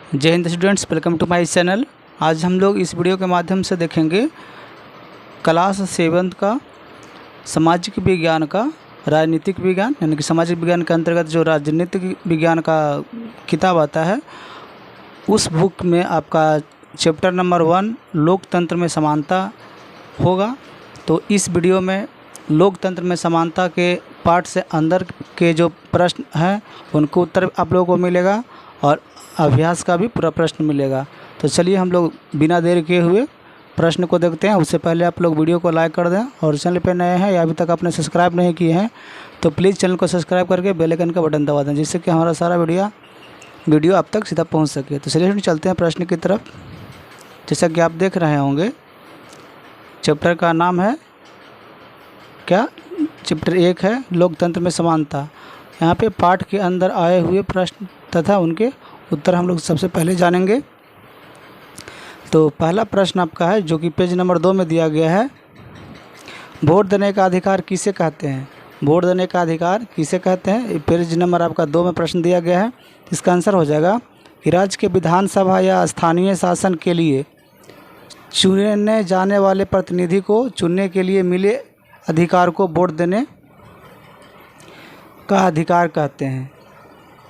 जय Hind students, welcome to my channel. आज हम लोग इस वीडियो के माध्यम से देखेंगे क्लास 7 का सामाजिक विज्ञान का राजनीतिक विज्ञान यानी कि सामाजिक विज्ञान के अंतर्गत जो राजनीतिक विज्ञान का किताब आता है उस बुक में आपका चैप्टर नंबर 1 लोकतंत्र में समानता होगा। तो इस वीडियो में लोकतंत्र में समानता के पार्ट से अंदर के जो प्रश्न हैं उनको उत्तर आप लोगों को मिलेगा और अभ्यास का भी पूरा प्रश्न मिलेगा। तो चलिए हम लोग बिना देर किए हुए प्रश्न को देखते हैं। उससे पहले आप लोग वीडियो को लाइक कर दें और चैनल पे नए हैं या अभी तक आपने सब्सक्राइब नहीं किए हैं तो प्लीज़ चैनल को सब्सक्राइब करके बेल आइकन का बटन दबा दें, जिससे कि हमारा सारा वीडियो आप तक सीधा पहुंच सके। तो चलिए चलते हैं प्रश्न की तरफ। जैसा कि आप देख रहे होंगे चैप्टर का नाम है क्या, चैप्टर 1 है लोकतंत्र में समानता। यहाँ पे पाठ के अंदर आए हुए प्रश्न तथा उनके उत्तर हम लोग सबसे पहले जानेंगे। तो पहला प्रश्न आपका है जो कि पेज नंबर 2 में दिया गया है, वोट देने का अधिकार किसे कहते हैं। वोट देने का अधिकार किसे कहते हैं, पेज नंबर आपका 2 में प्रश्न दिया गया है। इसका आंसर हो जाएगा कि राज्य के विधानसभा या स्थानीय शासन के लिए चुने जाने वाले प्रतिनिधि को चुनने के लिए मिले अधिकार को वोट देने का अधिकार कहते हैं।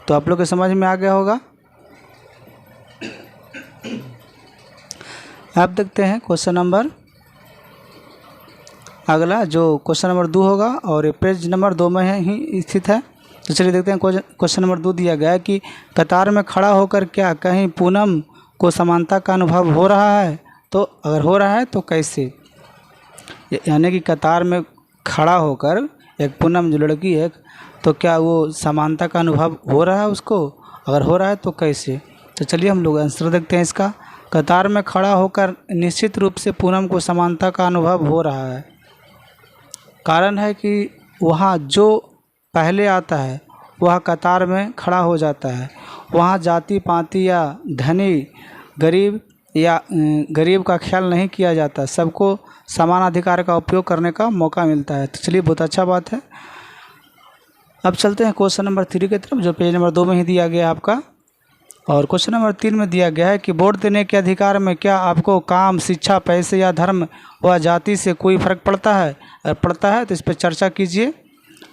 तो आप लोग के समझ में आ गया होगा। आप देखते हैं क्वेश्चन नंबर अगला जो क्वेश्चन नंबर 2 होगा और पेज नंबर 2 में ही स्थित है। तो चलिए देखते हैं क्वेश्चन नंबर 2 दिया गया है कि कतार में खड़ा होकर क्या कहीं पूनम को समानता का अनुभव हो रहा है। तो अगर हो रहा है तो कैसे, यानी कि कतार में खड़ा होकर एक पूनम जो लड़की है तो क्या वो समानता का अनुभव हो रहा है उसको, अगर हो रहा है तो कैसे। तो चलिए हम लोग आंसर देखते हैं इसका। कतार में खड़ा होकर निश्चित रूप से पूनम को समानता का अनुभव हो रहा है। कारण है कि वहाँ जो पहले आता है वह कतार में खड़ा हो जाता है। वहाँ जाति पाति या धनी गरीब का ख्याल नहीं किया जाता, सबको समान अधिकार का उपयोग करने का मौका मिलता है। तो चलिए बहुत अच्छा बात है। अब चलते हैं क्वेश्चन नंबर 3 की तरफ जो पेज नंबर 2 में ही दिया गया आपका। और क्वेश्चन नंबर 3 में दिया गया है कि वोट देने के अधिकार में क्या आपको काम, शिक्षा, पैसे या धर्म व जाति से कोई फर्क पड़ता है। अगर पड़ता है तो इस पर चर्चा कीजिए।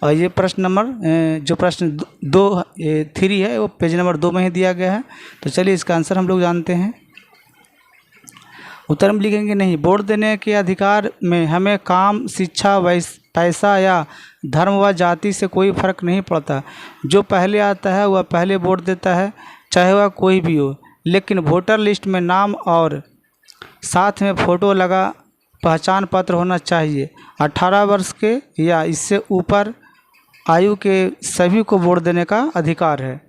और ये प्रश्न नंबर जो प्रश्न 3 है वो पेज नंबर 2 में ही दिया गया है। तो चलिए इसका आंसर हम लोग जानते हैं। उत्तर में लिखेंगे नहीं, वोट देने के अधिकार में हमें काम, शिक्षा, पैसा या धर्म व जाति से कोई फर्क नहीं पड़ता। जो पहले आता है वह पहले वोट देता है, चाहे वह कोई भी हो। लेकिन वोटर लिस्ट में नाम और साथ में फ़ोटो लगा पहचान पत्र होना चाहिए। 18 वर्ष के या इससे ऊपर आयु के सभी को वोट देने का अधिकार है।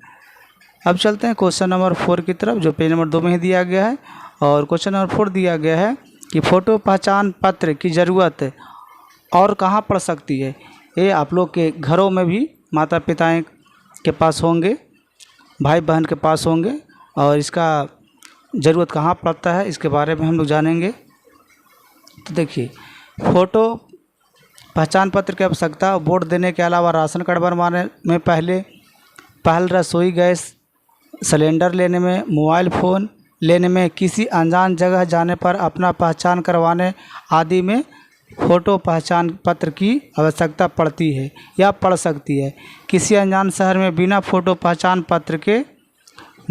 अब चलते हैं क्वेश्चन नंबर 4 की तरफ जो पेज नंबर 2 में ही दिया गया है। और क्वेश्चन नंबर 4 दिया गया है कि फ़ोटो पहचान पत्र की ज़रूरत और कहाँ पड़ सकती है। ये आप लोग के घरों में भी माता पिता के पास होंगे, भाई बहन के पास होंगे, और इसका ज़रूरत कहाँ पड़ता है इसके बारे में हम लोग जानेंगे। तो देखिए, फ़ोटो पहचान पत्र की आवश्यकता वोट देने के अलावा राशन कार्ड बनवाने में पहल रसोई गैस सिलेंडर लेने में, मोबाइल फ़ोन लेने में, किसी अनजान जगह जाने पर अपना पहचान करवाने आदि में फ़ोटो पहचान पत्र की आवश्यकता पड़ती है या पड़ सकती है। किसी अनजान शहर में बिना फ़ोटो पहचान पत्र के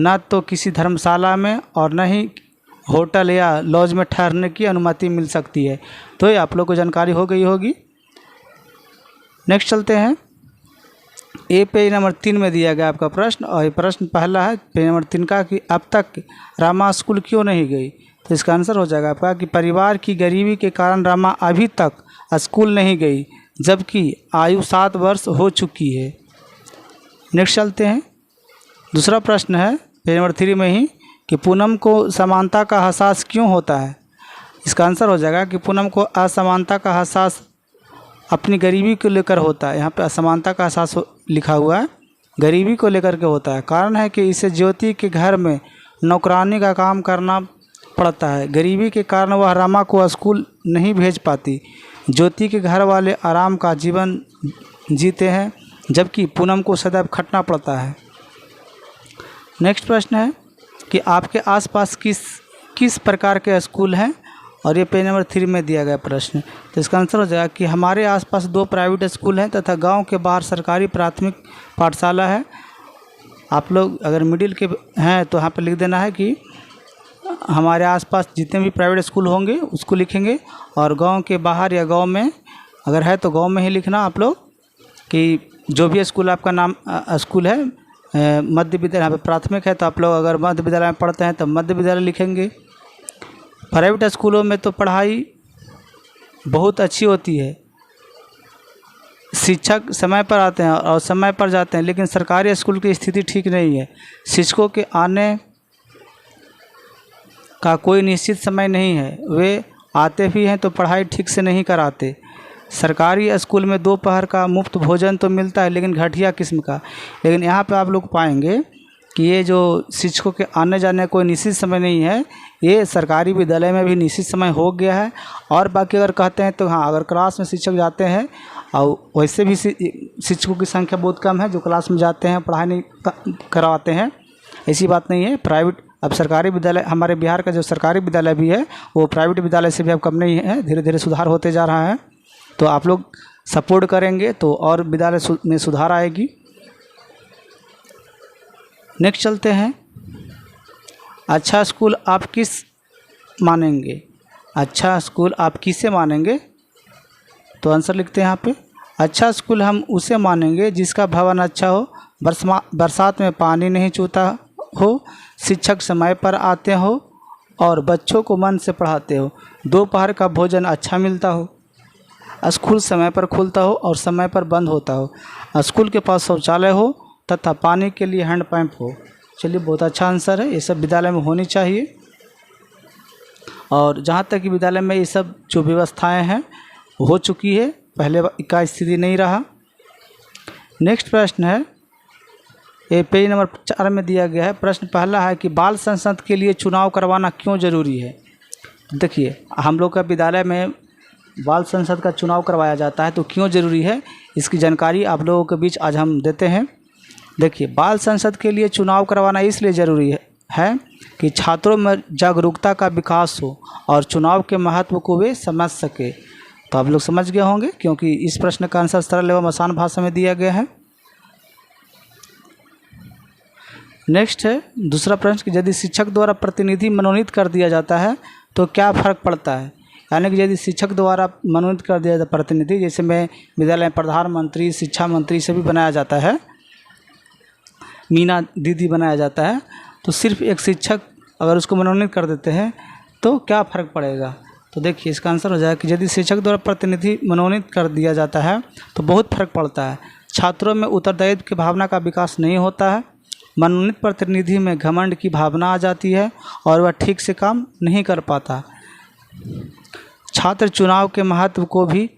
न तो किसी धर्मशाला में और न ही होटल या लॉज में ठहरने की अनुमति मिल सकती है। तो ये आप लोग को जानकारी हो गई होगी। नेक्स्ट चलते हैं। ये पेज नंबर 3 में दिया गया आपका प्रश्न और ये प्रश्न पहला है पेज नंबर 3 का कि अब तक रमा स्कूल क्यों नहीं गई। तो इसका आंसर हो जाएगा आपका कि परिवार की गरीबी के कारण रमा अभी तक स्कूल नहीं गई, जबकि आयु 7 वर्ष हो चुकी है। नेक्स्ट चलते हैं। दूसरा प्रश्न है पेज नंबर 3 में ही कि पूनम को समानता का एहसास क्यों होता है। इसका आंसर हो जाएगा कि पूनम को असमानता का एहसास अपनी गरीबी को लेकर होता है। यहाँ पे असमानता का एहसास लिखा हुआ है, गरीबी को लेकर के होता है। कारण है कि इसे ज्योति के घर में नौकरानी का काम करना पड़ता है। गरीबी के कारण वह रमा को स्कूल नहीं भेज पाती। ज्योति के घर वाले आराम का जीवन जीते हैं, जबकि पूनम को सदैव खटना पड़ता है। नेक्स्ट प्रश्न है कि आपके आसपास किस प्रकार के स्कूल हैं, और ये पेज नंबर 3 में दिया गया प्रश्न। तो इसका आंसर हो जाएगा कि हमारे आसपास 2 प्राइवेट स्कूल हैं तथा गांव के बाहर सरकारी प्राथमिक पाठशाला है। आप लोग अगर मिडिल के हैं तो यहाँ पर लिख देना है कि हमारे आसपास जितने भी प्राइवेट स्कूल होंगे उसको लिखेंगे, और गांव के बाहर या गांव में अगर है तो गांव में ही लिखना आप लोग, कि जो भी स्कूल आपका नाम स्कूल है मध्य विद्यालय, यहाँ पे प्राथमिक है तो आप लोग अगर मध्य विद्यालय में पढ़ते हैं तो मध्य विद्यालय लिखेंगे। प्राइवेट स्कूलों में तो पढ़ाई बहुत अच्छी होती है, शिक्षक समय पर आते हैं और समय पर जाते हैं, लेकिन सरकारी स्कूल की स्थिति ठीक नहीं है। शिक्षकों के आने का कोई निश्चित समय नहीं है, वे आते भी हैं तो पढ़ाई ठीक से नहीं कराते। सरकारी स्कूल में दोपहर का मुफ्त भोजन तो मिलता है लेकिन घटिया किस्म का। लेकिन यहाँ पे आप लोग पाएंगे कि ये जो शिक्षकों के आने जाने का कोई निश्चित समय नहीं है, ये सरकारी विद्यालय में भी निश्चित समय हो गया है। और बाकी अगर कहते हैं तो हाँ, अगर क्लास में शिक्षक जाते हैं, और वैसे भी शिक्षकों की संख्या बहुत कम है जो क्लास में जाते हैं पढ़ाई नहीं करवाते हैं, ऐसी बात नहीं है। प्राइवेट अब सरकारी विद्यालय, हमारे बिहार का जो सरकारी विद्यालय भी है वो प्राइवेट विद्यालय से भी अब कम नहीं है, धीरे धीरे सुधार होते जा रहा है। तो आप लोग सपोर्ट करेंगे तो और विद्यालय में सुधार आएगी। नेक्स्ट चलते हैं, अच्छा स्कूल आप किस मानेंगे? अच्छा स्कूल आप किसे मानेंगे? तो आंसर लिखते हैं यहाँ पे, अच्छा स्कूल हम उसे मानेंगे जिसका भवन अच्छा हो, बरसात में पानी नहीं चूता हो, शिक्षक समय पर आते हो और बच्चों को मन से पढ़ाते हो, दोपहर का भोजन अच्छा मिलता हो, स्कूल समय पर खुलता हो और समय पर बंद होता हो, स्कूल के पास शौचालय हो तथा पानी के लिए हैंडपंप हो। चलिए, बहुत अच्छा आंसर है, ये सब विद्यालय में होनी चाहिए। और जहाँ तक कि विद्यालय में ये सब जो व्यवस्थाएं हैं हो चुकी है, पहले का स्थिति नहीं रहा। नेक्स्ट प्रश्न है, ये पेज नंबर 4 में दिया गया है। प्रश्न पहला है कि बाल संसद के लिए चुनाव करवाना क्यों ज़रूरी है? देखिए, हम लोग का विद्यालय में बाल संसद का चुनाव करवाया जाता है, तो क्यों ज़रूरी है इसकी जानकारी आप लोगों के बीच आज हम देते हैं। देखिए, बाल संसद के लिए चुनाव करवाना इसलिए ज़रूरी है कि छात्रों में जागरूकता का विकास हो और चुनाव के महत्व को वे समझ सके। तो आप लोग समझ गए होंगे, क्योंकि इस प्रश्न का आंसर सरल एवं आसान भाषा में दिया गया है। नेक्स्ट है दूसरा प्रश्न कि यदि शिक्षक द्वारा प्रतिनिधि मनोनीत कर दिया जाता है तो क्या फ़र्क पड़ता है? यानी कि यदि शिक्षक द्वारा मनोनीत कर दिया जाता प्रतिनिधि, जैसे में विद्यालय में प्रधानमंत्री, शिक्षा मंत्री से भी बनाया जाता है, मीना दीदी बनाया जाता है, तो सिर्फ एक शिक्षक अगर उसको मनोनीत कर देते हैं तो क्या फ़र्क पड़ेगा? तो देखिए, इसका आंसर हो जाएगा कि यदि शिक्षक द्वारा प्रतिनिधि मनोनीत कर दिया जाता है तो बहुत फ़र्क पड़ता है। छात्रों में उत्तरदायित्व की भावना का विकास नहीं होता है, मनोनीत प्रतिनिधि में घमंड की भावना आ जाती है और वह ठीक से काम नहीं कर पाता। छात्र चुनाव के महत्व को भी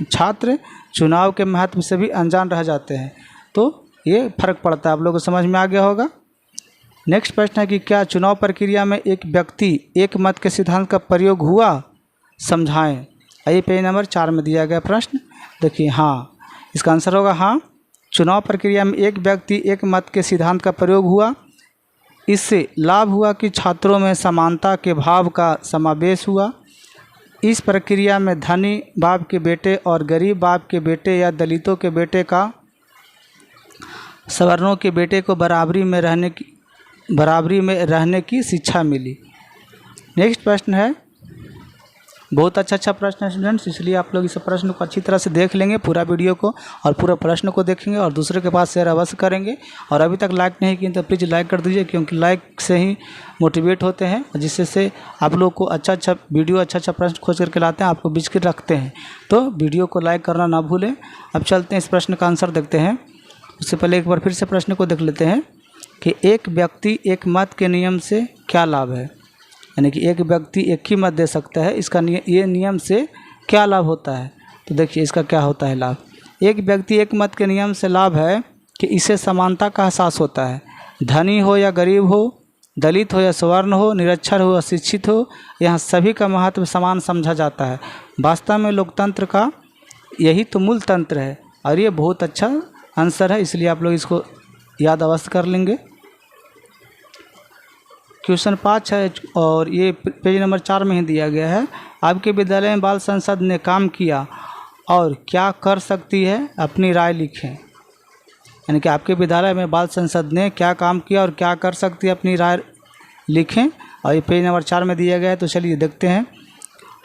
छात्र चुनाव के महत्व से भी अनजान रह जाते हैं। तो ये फ़र्क पड़ता है, आप लोगों को समझ में आ गया होगा। नेक्स्ट प्रश्न है कि क्या चुनाव प्रक्रिया में एक व्यक्ति एक मत के सिद्धांत का प्रयोग हुआ? समझाएं। ये पेज नंबर 4 में दिया गया प्रश्न। देखिए, हाँ, इसका आंसर होगा हाँ, चुनाव प्रक्रिया में एक व्यक्ति एक मत के सिद्धांत का प्रयोग हुआ। इससे लाभ हुआ कि छात्रों में समानता के भाव का समावेश हुआ। इस प्रक्रिया में धनी बाप के बेटे और गरीब बाप के बेटे या दलितों के बेटे का सवर्णों के बेटे को बराबरी में रहने की शिक्षा मिली। नेक्स्ट प्रश्न है, बहुत अच्छा प्रश्न है स्टूडेंट्स, इसलिए आप लोग इस प्रश्न को अच्छी तरह से देख लेंगे, पूरा वीडियो को और पूरा प्रश्न को देखेंगे और दूसरे के पास शेयर अवश्य करेंगे। और अभी तक लाइक नहीं किए तो प्लीज़ लाइक कर दीजिए, क्योंकि लाइक से ही मोटिवेट होते हैं, जिससे आप लोग को अच्छा वीडियो, अच्छा प्रश्न खोज करके लाते हैं, आपको बिस्किट रखते हैं। तो वीडियो को लाइक करना ना भूलें। अब चलते हैं इस प्रश्न का आंसर देखते हैं। उससे पहले एक बार फिर से प्रश्न को देख लेते हैं कि एक व्यक्ति एक मत के नियम से क्या लाभ है? यानी कि एक व्यक्ति एक ही मत दे सकता है, इसका ये नियम से क्या लाभ होता है? तो देखिए, इसका क्या होता है लाभ। एक व्यक्ति एक मत के नियम से लाभ है कि इसे समानता का एहसास होता है। धनी हो या गरीब हो, दलित हो या सवर्ण हो, निरक्षर हो या शिक्षित हो, यहाँ सभी का महत्व समान समझा जाता है। वास्तव में लोकतंत्र का यही तो मूल तंत्र है। और ये बहुत अच्छा आंसर है, इसलिए आप लोग इसको याद अवश्य कर लेंगे। क्वेश्चन 5 है और ये पेज नंबर 4 में ही दिया गया है। आपके विद्यालय में बाल संसद ने काम किया और क्या कर सकती है, अपनी राय लिखें। यानी कि आपके विद्यालय में बाल संसद ने क्या काम किया और क्या कर सकती है, अपनी राय लिखें। और ये पेज नंबर 4 में दिया गया है। तो चलिए देखते हैं।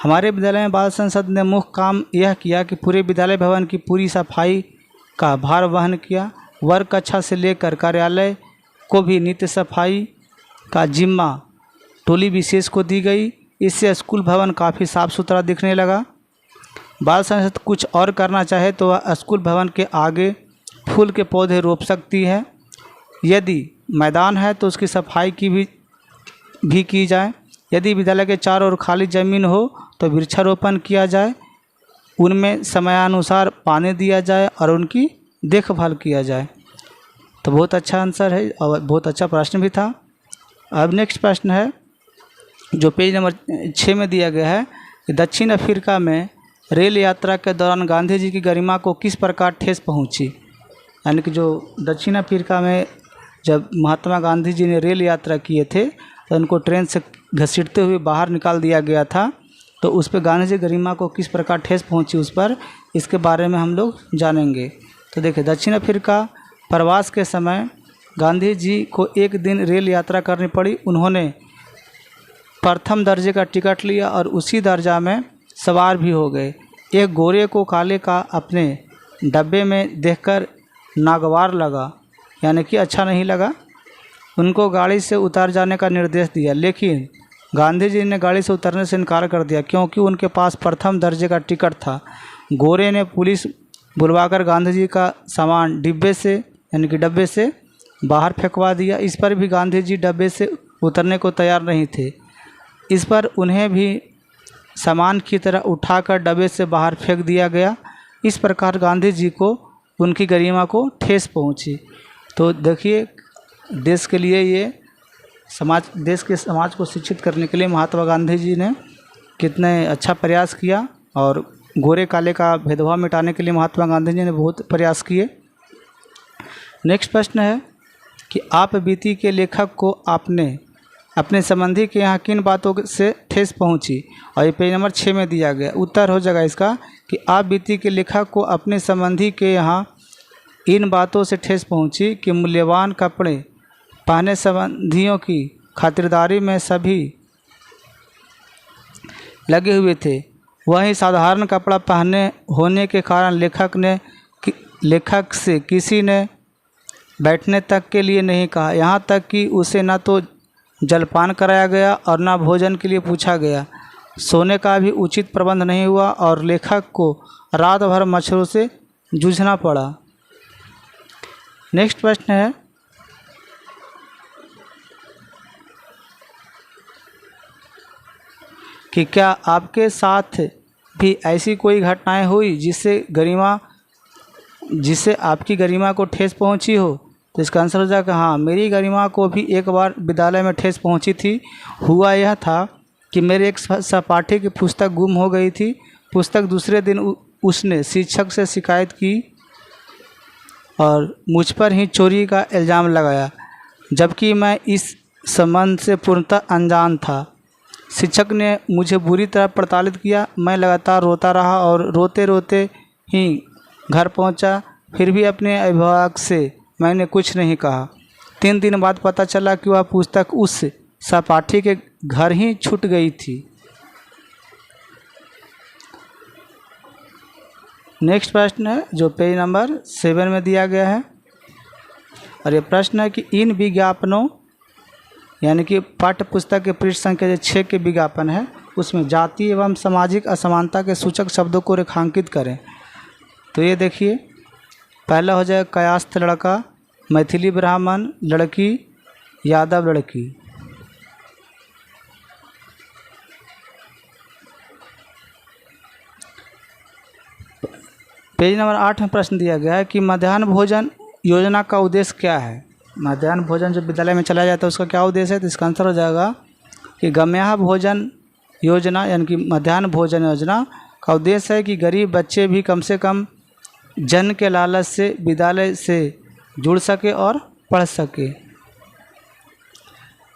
हमारे विद्यालय में बाल संसद ने मुख्य काम यह किया कि पूरे विद्यालय भवन की पूरी सफाई का भार वहन किया। वर्ग कक्षा से लेकर कार्यालय को भी नित्य सफाई का जिम्मा टोली विशेष को दी गई। इससे स्कूल भवन काफ़ी साफ़ सुथरा दिखने लगा। बाल संसद कुछ और करना चाहे तो वह स्कूल भवन के आगे फूल के पौधे रोप सकती है। यदि मैदान है तो उसकी सफाई की भी की जाए। यदि विद्यालय के चारों ओर खाली ज़मीन हो तो वृक्षारोपण किया जाए, उनमें समयानुसार पानी दिया जाए और उनकी देखभाल किया जाए। तो बहुत अच्छा आंसर है और बहुत अच्छा प्रश्न भी था। अब नेक्स्ट प्रश्न है जो पेज नंबर 6 में दिया गया है कि दक्षिण अफ्रीका में रेल यात्रा के दौरान गांधी जी की गरिमा को किस प्रकार ठेस पहुंची। यानी कि जो दक्षिण अफ्रीका में जब महात्मा गांधी जी ने रेल यात्रा किए थे तो उनको ट्रेन से घसीटते हुए बाहर निकाल दिया गया था। तो उस पर गांधी जी गरिमा को किस प्रकार ठेस पहुंची, उस पर इसके बारे में हम लोग जानेंगे। तो देखिए, दक्षिण अफ्रीका प्रवास के समय गांधी जी को एक दिन रेल यात्रा करनी पड़ी। उन्होंने प्रथम दर्जे का टिकट लिया और उसी दर्जा में सवार भी हो गए। एक गोरे को काले का अपने डब्बे में देखकर नागवार लगा, यानी कि अच्छा नहीं लगा। उनको गाड़ी से उतर जाने का निर्देश दिया, लेकिन गांधी जी ने गाड़ी से उतरने से इनकार कर दिया क्योंकि उनके पास प्रथम दर्जे का टिकट था। गोरे ने पुलिस बुलवाकर गांधी जी का सामान डिब्बे से यानी कि डब्बे से बाहर फेंकवा दिया। इस पर भी गांधी जी डब्बे से उतरने को तैयार नहीं थे। इस पर उन्हें भी सामान की तरह उठाकर डब्बे से बाहर फेंक दिया गया। इस प्रकार गांधी जी को उनकी गरिमा को ठेस पहुंची। तो देखिए, देश के लिए ये देश के समाज को शिक्षित करने के लिए महात्मा गांधी जी ने कितने अच्छा प्रयास किया और गोरे काले का भेदभाव मिटाने के लिए महात्मा गांधी जी ने बहुत प्रयास किए। नेक्स्ट प्रश्न है कि आप बीती के लेखक को अपने संबंधी के यहाँ किन बातों से ठेस पहुँची। और ये पेज नंबर 6 में दिया गया। उत्तर हो जाएगा इसका कि आप बीती के लेखक को अपने संबंधी के यहाँ इन बातों से ठेस पहुँची कि मूल्यवान कपड़े पहने संबंधियों की खातिरदारी में सभी लगे हुए थे। वहीं साधारण कपड़ा पहने होने के कारण लेखक से किसी ने बैठने तक के लिए नहीं कहा। यहाँ तक कि उसे न तो जलपान कराया गया और न भोजन के लिए पूछा गया। सोने का भी उचित प्रबंध नहीं हुआ और लेखक को रात भर मच्छरों से जूझना पड़ा। नेक्स्ट प्रश्न है कि क्या आपके साथ भी ऐसी कोई घटनाएं हुई जिससे आपकी गरिमा को ठेस पहुंची हो। तो इसका आंसर हो जाएगा हाँ, मेरी गरिमा को भी एक बार विद्यालय में ठेस पहुंची थी। हुआ यह था कि मेरे एक सहपाठी की पुस्तक गुम हो गई थी। पुस्तक दूसरे दिन उसने शिक्षक से शिकायत की और मुझ पर ही चोरी का इल्ज़ाम लगाया, जबकि मैं इस संबंध से पूर्णतः अनजान था। शिक्षक ने मुझे बुरी तरह प्रताड़ित किया। मैं लगातार रोता रहा और रोते रोते ही घर पहुंचा। फिर भी अपने अभिभावक से मैंने कुछ नहीं कहा। 3 दिन बाद पता चला कि वह पुस्तक उस सहपाठी के घर ही छूट गई थी। नेक्स्ट प्रश्न है जो पेज नंबर 7 में दिया गया है और ये प्रश्न है कि इन विज्ञापनों यानी कि पाठ्य पुस्तक के पृष्ठ संख्या 6 के विज्ञापन है, उसमें जाति एवं सामाजिक असमानता के सूचक शब्दों को रेखांकित करें। तो ये देखिए, पहला हो जाए कायस्थ लड़का, मैथिली ब्राह्मण लड़की, यादव लड़की। पेज नंबर 8 में प्रश्न दिया गया है कि मध्याह्न भोजन योजना का उद्देश्य क्या है। मध्याह्न भोजन जो विद्यालय में चलाया जाता है उसका क्या उद्देश्य है। तो इसका आंसर हो जाएगा कि गम्यः भोजन योजना यानी कि मध्याह्न भोजन योजना का उद्देश्य है कि गरीब बच्चे भी कम से कम जन्म के लालच से विद्यालय से जुड़ सके और पढ़ सके।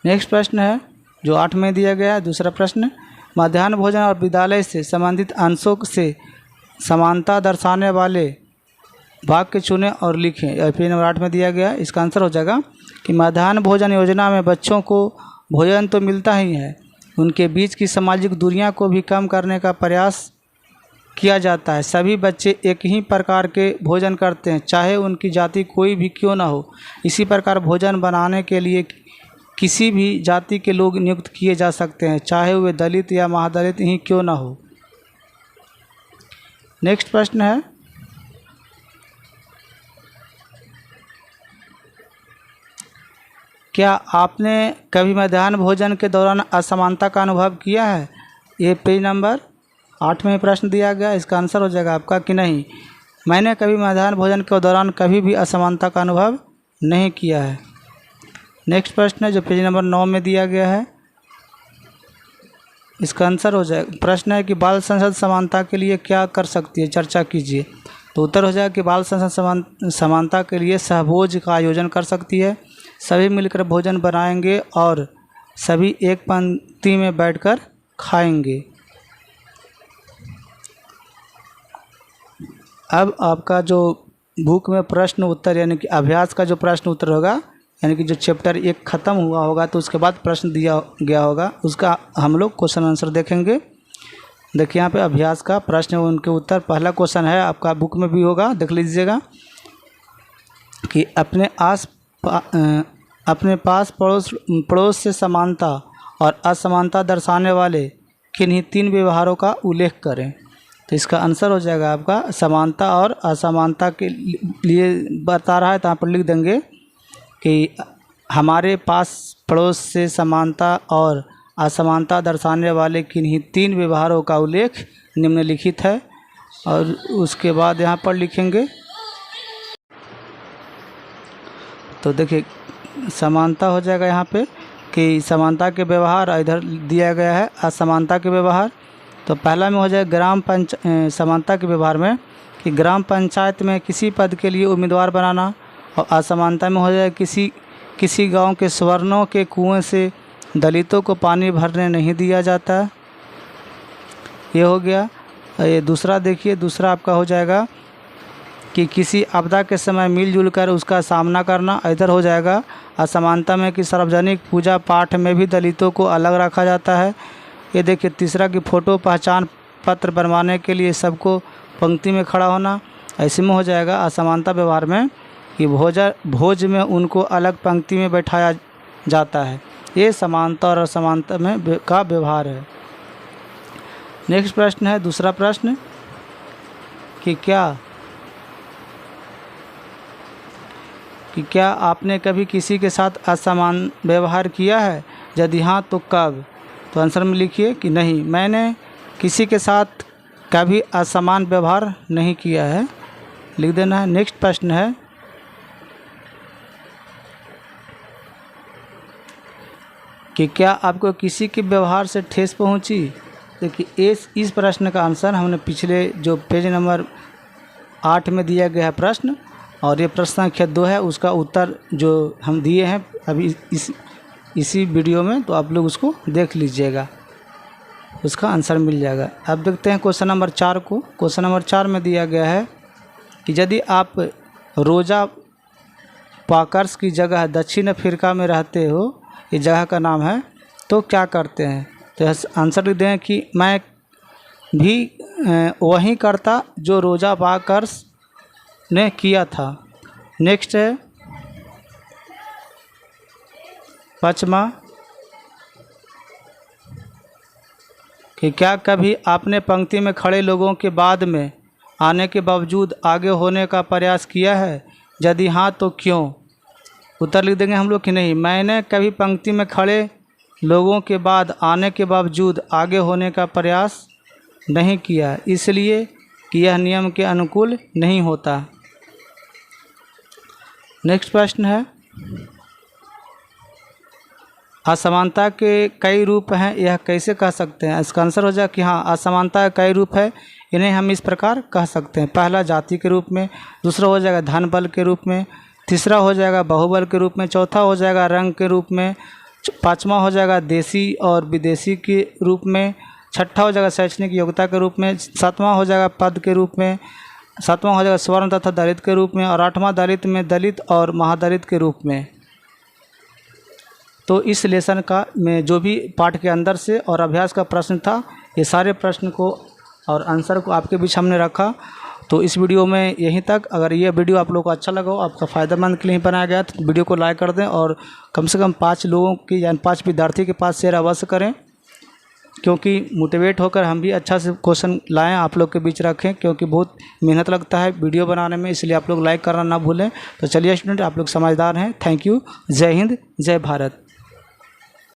नेक्स्ट प्रश्न है जो 8 में दिया गया है। दूसरा प्रश्न, मध्याह्न भोजन और विद्यालय से संबंधित अंशों से समानता दर्शाने वाले वाक्य चुनें और लिखें। पेज नंबर 8 में दिया गया है। इसका आंसर हो जाएगा कि मध्याह्न भोजन योजना में बच्चों को भोजन तो मिलता ही है, उनके बीच की सामाजिक दूरियां को भी कम करने का प्रयास किया जाता है। सभी बच्चे एक ही प्रकार के भोजन करते हैं, चाहे उनकी जाति कोई भी क्यों ना हो। इसी प्रकार भोजन बनाने के लिए किसी भी जाति के लोग नियुक्त किए जा सकते हैं, चाहे वे दलित या महादलित ही क्यों ना हो। नेक्स्ट प्रश्न है, क्या आपने कभी मध्याह्न भोजन के दौरान असमानता का अनुभव किया है? ये पेज नंबर 8 में प्रश्न दिया गया। इसका आंसर हो जाएगा आपका कि नहीं, मैंने कभी मध्याह्न भोजन के दौरान कभी भी असमानता का अनुभव नहीं किया है। नेक्स्ट प्रश्न है जो पेज नंबर 9 में दिया गया है। इसका आंसर हो जाएगा, प्रश्न है कि बाल संसद समानता के लिए क्या कर सकती है, चर्चा कीजिए। तो उत्तर हो जाएगा कि बाल संसद समानता के लिए सहभोज का आयोजन कर सकती है। सभी मिलकर भोजन बनाएंगे और सभी एक पंक्ति में बैठकर खाएंगे। अब आपका जो बुक में प्रश्न उत्तर यानी कि अभ्यास का जो प्रश्न उत्तर होगा, यानी कि जो चैप्टर 1 ख़त्म हुआ होगा तो उसके बाद प्रश्न दिया गया होगा, उसका हम लोग क्वेश्चन आंसर देखेंगे। देखिए यहाँ पे अभ्यास का प्रश्न उनके उत्तर। पहला क्वेश्चन है आपका बुक में भी होगा, देख लीजिएगा कि अपने पास पड़ोस से समानता और असमानता दर्शाने वाले किन्हीं 3 व्यवहारों का उल्लेख करें। तो इसका आंसर हो जाएगा आपका समानता और असमानता के लिए बता रहा है, तो यहाँ पर लिख देंगे कि हमारे पास पड़ोस से समानता और असमानता दर्शाने वाले किन्हीं 3 व्यवहारों का उल्लेख निम्नलिखित है। और उसके बाद यहाँ पर लिखेंगे, तो देखिए समानता हो जाएगा यहाँ पे कि समानता के व्यवहार, इधर दिया गया है असमानता के व्यवहार। तो पहला में हो जाए समानता के व्यवहार में कि ग्राम पंचायत में किसी पद के लिए उम्मीदवार बनाना, और असमानता में हो जाए किसी गांव के स्वर्णों के कुएं से दलितों को पानी भरने नहीं दिया जाता। ये हो गया। ये दूसरा देखिए, दूसरा आपका हो जाएगा कि किसी आपदा के समय मिलजुल कर उसका सामना करना। इधर हो जाएगा असमानता में कि सार्वजनिक पूजा पाठ में भी दलितों को अलग रखा जाता है। ये देखिए तीसरा कि फ़ोटो पहचान पत्र बनवाने के लिए सबको पंक्ति में खड़ा होना। ऐसे में हो जाएगा असमानता व्यवहार में कि भोज में उनको अलग पंक्ति में बैठाया जाता है। ये समानता और असमानता में का व्यवहार है। नेक्स्ट प्रश्न है दूसरा प्रश्न कि क्या आपने कभी किसी के साथ असमान व्यवहार किया है? यदि हाँ तो कब? तो आंसर में लिखिए कि नहीं, मैंने किसी के साथ कभी असमान व्यवहार नहीं किया है, लिख देना है। नेक्स्ट प्रश्न है कि क्या आपको किसी के व्यवहार से ठेस पहुंची? देखिए इस प्रश्न का आंसर हमने पिछले जो पेज नंबर 8 में दिया गया है प्रश्न, और ये प्रश्न संख्या 2 है, उसका उत्तर जो हम दिए हैं अभी इसी वीडियो में, तो आप लोग उसको देख लीजिएगा, उसका आंसर मिल जाएगा। अब देखते हैं क्वेश्चन नंबर 4 को। क्वेश्चन नंबर 4 में दिया गया है कि यदि आप रोजा पाकर्स की जगह दक्षिण अफ्रीका में रहते हो, ये जगह का नाम है, तो क्या करते हैं? तो आंसर लिख दें कि मैं भी वही करता जो रोजा पाकर्स ने किया था। नेक्स्ट है पाँचवा कि क्या कभी आपने पंक्ति में खड़े लोगों के बाद में आने के बावजूद आगे होने का प्रयास किया है? यदि हाँ तो क्यों? उत्तर लिख देंगे हम लोग कि नहीं, मैंने कभी पंक्ति में खड़े लोगों के बाद आने के बावजूद आगे होने का प्रयास नहीं किया, इसलिए कि यह नियम के अनुकूल नहीं होता। नेक्स्ट प्रश्न है असमानता के कई रूप हैं, यह कैसे कह सकते हैं? इसका आंसर हो जाए कि हाँ, असमानता के कई रूप है, इन्हें हम इस प्रकार कह सकते हैं। पहला जाति के रूप में, दूसरा हो जाएगा धन बल के रूप में, तीसरा हो जाएगा बाहुबल के रूप में, चौथा हो जाएगा रंग के रूप में, पाँचवा हो जाएगा देसी और विदेशी के रूप में, छठा हो जाएगा शैक्षणिक योग्यता के रूप में, सातवां हो जाएगा पद के रूप में, सातवां हो जाएगा स्वर्ण तथा दलित के रूप में, और आठवां दलित में दलित और महादलित के रूप में। तो इस लेसन का में जो भी पाठ के अंदर से और अभ्यास का प्रश्न था, ये सारे प्रश्न को और आंसर को आपके बीच हमने रखा। तो इस वीडियो में यहीं तक। अगर ये वीडियो आप लोगों को अच्छा लगा हो, आपका फ़ायदेमंद के लिए बनाया गया, तो वीडियो को लाइक कर दें और कम से कम 5 लोगों की यानी 5 विद्यार्थी के पास शेयर अवश्य करें, क्योंकि मोटिवेट होकर हम भी अच्छा से क्वेश्चन लाएं, आप लोग के बीच रखें, क्योंकि बहुत मेहनत लगता है वीडियो बनाने में, इसलिए आप लोग लाइक करना ना भूलें। तो चलिए स्टूडेंट, आप लोग समझदार हैं। Thank you. जय हिंद, जय भारत।